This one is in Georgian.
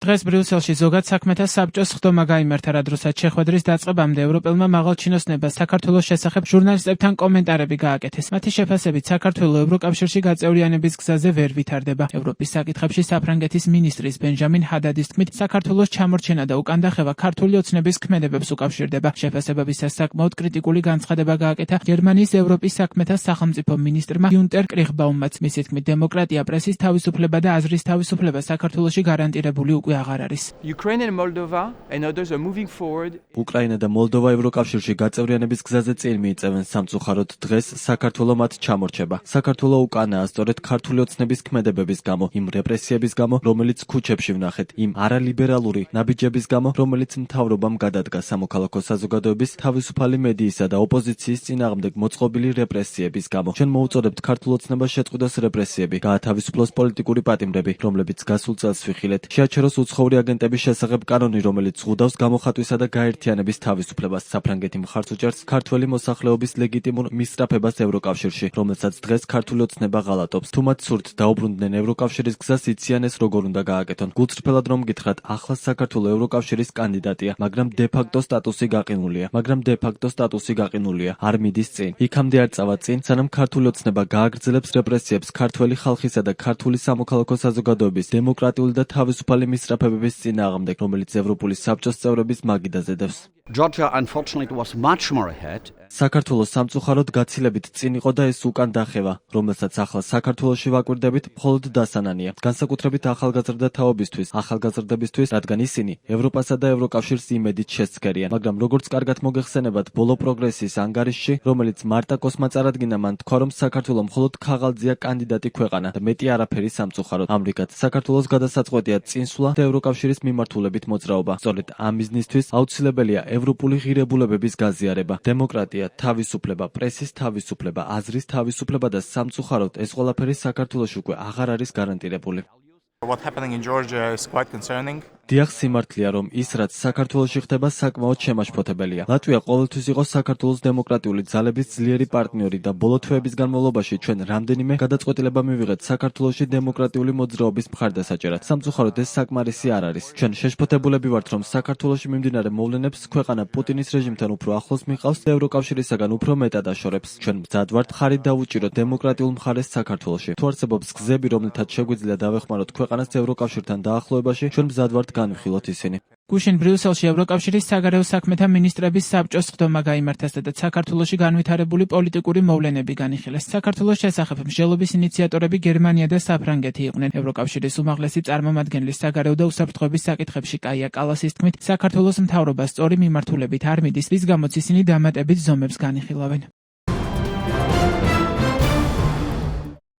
დღეს ბრიუსელში ზოგად საქმეთა საბჭოს ხდომა გაიმართა, რა დროსაც შეხვედრის დაწყებამდე ევროპელმა მაღალჩინოსნებას საქართველოს შესახებ ჟურნალისტებთან კომენტარები გააკეთეს. მათი შეფასებით საქართველოს ევროკავშირში გაწევრიანების გზაზე ვერ ვითარდება. ევროპის საკითხებში საფრანგეთის მინისტრის ბენჟამინ ჰადადის თქმით, საქართველოს ჩამორჩენა და უკანდახევა ქართული ოცნების ქმედებებს უკავშირდება. შეფასებებისას საკმაოდ კრიტიკული განცხადება გააკეთა გერმანიის ევროპის საქმეთა სახელმწიფო მინისტრმა გიუნტერ კრიხბაუმმაც. მისი თქმით, დემოკრატია, პრესის თავისუფლება და აზრის თავისუფლება საქართველოში გარანტირებული უკვე აღარ არის. უკრაინა და მოლდოვა ევროკავშირში გაწევრიანების გზაზე წინ მიიწევენ სამწუხაროდ დღეს საქართველოს მათ ჩამორჩება. საქართველოს უკანაა სწორედ ქართული ოცნების ქმედებების გამო, იმ რეპრესიების გამო, რომელიც ქუჩებში ვნახეთ, იმ არალიბერალური ნაბიჯების გამო, რომელიც მთავრობამ გადადგა სამოქალაქო საზოგადოების, თავისუფალი მედიისა და ოპოზიციის წინააღმდეგ მოწყობილი რეპრესიების გამო. ჩვენ მოუწოდებთ ქართულ ოცნებას შეწყვიტოს რეპრესიები, გაათავისუფლოს პოლიტიკური პატიმრები, რომლებიც გასულ წელს ვიხილეთ. შეაჩეროს უცხოური აგენტების შესახებ კანონი, რომელიც ზღუდავს გამოხატვისა და გაერთიანების თავისუფლებას. საფრანგეთი მხარს უჭერს ქართველი მოსახლეობის ლეგიტიმურ მისწრაფებას ევროკავშირში, რომელსაც დღეს ქართული ოცნება ღალატობს. თუ მათ სურთ დაუბრუნდნენ ევროკავშირის გზას, იციან ეს როგორ უნდა გააკეთონ. გულწრფელად რომ გითხრათ, ახლა საქართველოს ევროკავშირის კანდიდატია, მაგრამ დე-ფაქტო სტატუსი გაყინულია. არ მიდის წინ. იქამდე არ წავა წინ, სანამ ქართული ოცნება გააგრძელებს რეპრესიებს ქართველი ხალხისა და ქართული სამოქალაქო საზოგადოების დემოკრატიული და თავისუფალი მისწრაფებების წინააღმდეგ, რომელიც ევროპული საბჭოს წევრების მაგიდაზე დევს. საქართველოს სამწუხაროდ გაცილებით წინ იყო და ეს უკან დახევა, რომელსაც ახლა საქართველოში ვაკვირდებით, მხოლოდ დასანანია. განსაკუთრებით ახალგაზრდა თაობისთვის, ახალგაზრდებისთვის, რადგან ისინი ევროპასა და ევროკავშირს იმედით შესცქერიან. მაგრამ როგორც კარგად მოგეხსენებათ, ბოლო პროგრესის ანგარიშში, რომელიც მარტაკოსმა წარადგინა, მან თქვა, რომ საქართველოს მხოლოდ ქაღალდზეა კანდიდატი ქვეყანა და მეტი არაფერი სამწუხაროდ. ამრიგად, საქართველოს გადასაწყვეტია წინსვლა და ევროკავშირის მიმართულებით მოძრაობა. სწორედ ამ მიზნისთვის აუცილებელია ევროპული ღირებულებების გაზიარება, დემოკრატია, თავისუფლება, პრესის თავისუფლება, აზრის თავისუფლება და სამწუხაროდ ეს ყველაფერი საქართველოში უკვე აღარ არის გარანტირებული. დიახ, სიმართლეა, რომ ის, რაც საქართველოში ხდება, საკმაოდ შემაშფოთებელია. ლატვია ყოველთვის იყო საქართველოს დემოკრატიული ძალების ძლიერი პარტნიორი და ბოლო თვეების განმავლობაში ჩვენ რამდენიმე გადაწყვეტილება მივიღეთ საქართველოში დემოკრატიული მოძრაობის მხარდასაჭერად. სამწუხაროდ ეს საკმარისი არ არის. ჩვენ შეშფოთებულები ვართ, რომ საქართველოში მიმდინარე მოვლენებს ქვეყანა პუტინის რეჟიმთან უფრო ახლოს მიყავს და ევროკავშირისაგან უფრო მეტად აშორებს. ჩვენ მზად ვართ ხარი დავუჭიროთ დემოკრატიულ მხარეს საქართველოში. თუ არსებობს გზები, რომლითაც შეგვიძლია დავეხმაროთ ქვეყანას ევროკავშირთან დაახლოებაში, ჩვენ მზად ვართ განვიხილოთ ისინი. გუშინ ბრიუსელში ევროკავშირის საგარეო საქმეთა მინისტრების საბჭოს ხდომა გაიმართა, სადაც საქართველოში განვითარებული პოლიტიკური მოვლენები განიხილეს. საქართველოს შესახებ მსჯელობის ინიციატორები გერმანია და საფრანგეთი იყვნენ. ევროკავშირის უმაღლესი წარმომადგენლის საგარეო და უსაფრთხოების საკითხებში კაია კალასის თქმით, საქართველოს მთავრობა სწორი მიმართულებით არ მიდის, რის გამოც ისინი დამატებით ზომებს განიხილავენ.